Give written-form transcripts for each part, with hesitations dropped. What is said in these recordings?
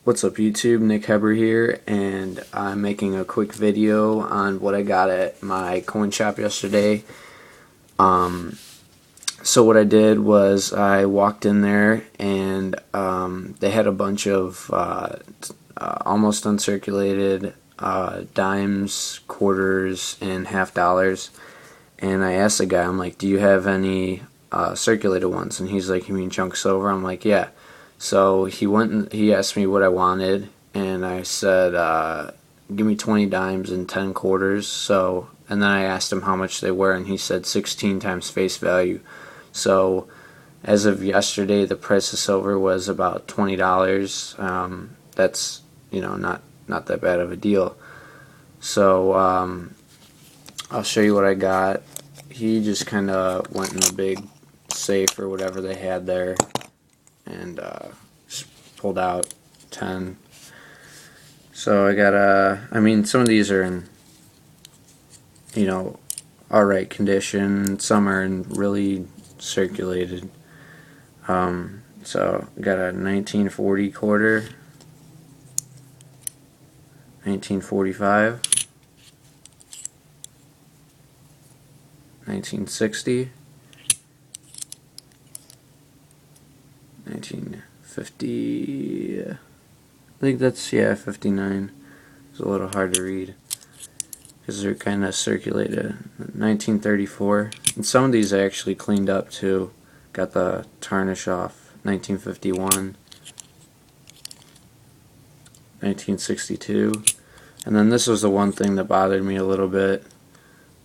What's up YouTube, Nick Heber here, and I'm making a quick video on what I got at my coin shop yesterday. So what I did was I walked in there and they had a bunch of almost uncirculated dimes, quarters, and half dollars. And I asked the guy, I'm like, do you have any circulated ones? And he's like, you mean chunk silver? I'm like, yeah. So he went and he asked me what I wanted, and I said, give me 20 dimes and 10 quarters. So, and then I asked him how much they were, and he said 16 times face value. So as of yesterday, the price of silver was about $20. That's, not that bad of a deal. So I'll show you what I got. He just kind of went in the big safe or whatever they had there and just pulled out 10. So I got some of these are in alright condition, some are in really circulated. So I got a 1940 quarter, 1945, 1960, 1950, I think that's, 59. It's a little hard to read because they're kind of circulated. 1934, and some of these I actually cleaned up too, got the tarnish off. 1951, 1962, and then this was the one thing that bothered me a little bit,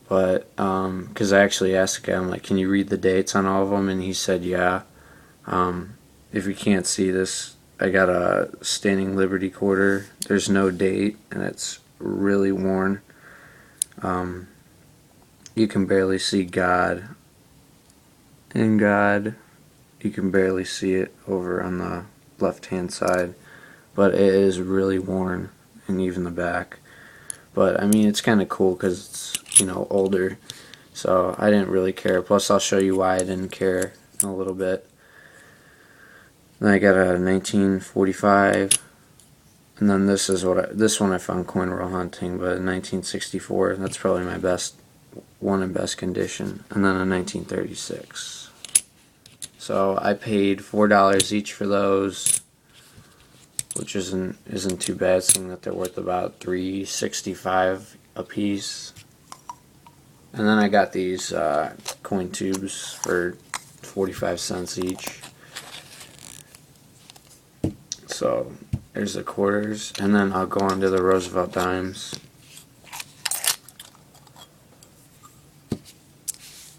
but because I actually asked the guy, I'm like, can you read the dates on all of them? And he said, yeah. If you can't see this, I got a Standing Liberty quarter. There's no date, and it's really worn. You can barely see God. In God, you can barely see it over on the left-hand side, but it is really worn, and even the back. But I mean, it's kind of cool because it's older, so I didn't really care. Plus, I'll show you why I didn't care in a little bit. Then I got a 1945, and then this is this one I found coin roll hunting, but 1964, that's probably my best one in best condition, and then a 1936. So I paid $4 each for those, which isn't too bad, seeing that they're worth about $3.65 a piece. And then I got these coin tubes for 45 cents each. So there's the quarters, and then I'll go on to the Roosevelt dimes.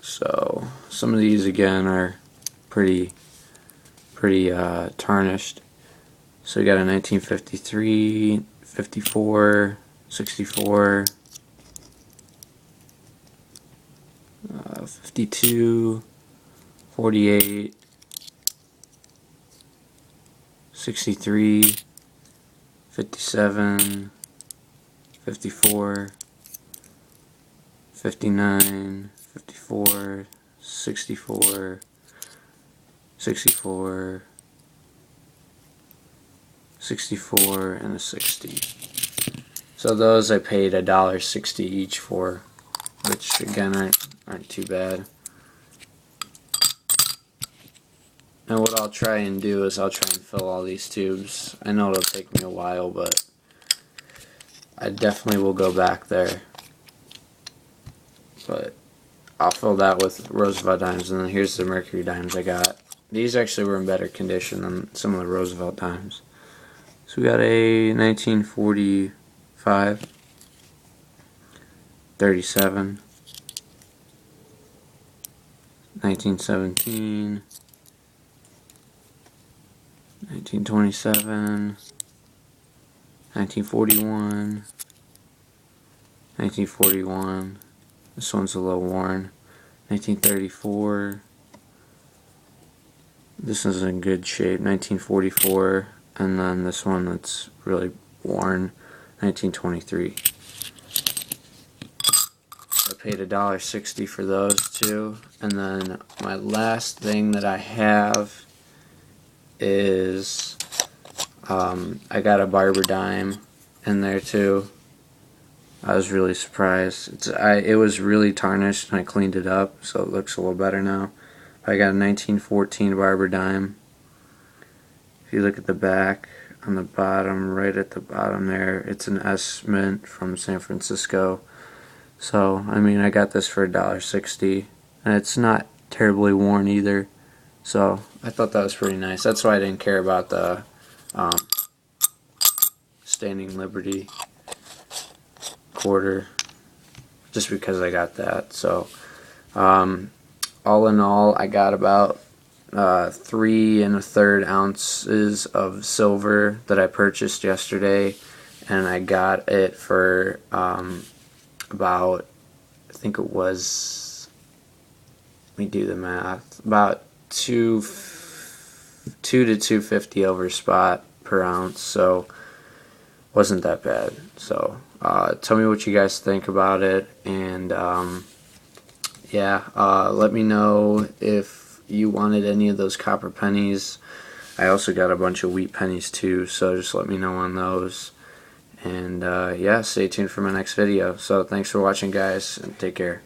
So some of these again are pretty tarnished. So we got a 1953, 54, 64, 52, 48, 63, 57, 54, 59, 54, 64, 64, 64, and a 60. So those I paid $1.60 each for, which again aren't too bad. And what I'll try and do is I'll try and fill all these tubes. I know it'll take me a while, but I definitely will go back there. But I'll fill that with Roosevelt dimes, and then here's the Mercury dimes I got. These actually were in better condition than some of the Roosevelt dimes. So we got a 1945, 37, 1917, 1927, 1941, 1941, this one's a little worn, 1934, this one's in good shape, 1944, and then this one that's really worn, 1923. I paid $1.60 for those two, and then my last thing that I have is I got a Barber dime in there too. I was really surprised. It was really tarnished, and I cleaned it up, so it looks a little better now. I got a 1914 Barber dime. If you look at the back, on the bottom, right at the bottom there, it's an S Mint from San Francisco. So, I mean, I got this for $1.60, and it's not terribly worn either. So, I thought that was pretty nice. That's why I didn't care about the Standing Liberty quarter, just because I got that. So, all in all, I got about 3 1/3 ounces of silver that I purchased yesterday, and I got it for about, I think it was, let me do the math, about two to 250 over spot per ounce, so wasn't that bad. So tell me what you guys think about it, and yeah, let me know if you wanted any of those copper pennies. I also got a bunch of wheat pennies too, so just let me know on those. And yeah, stay tuned for my next video. So thanks for watching, guys, and take care.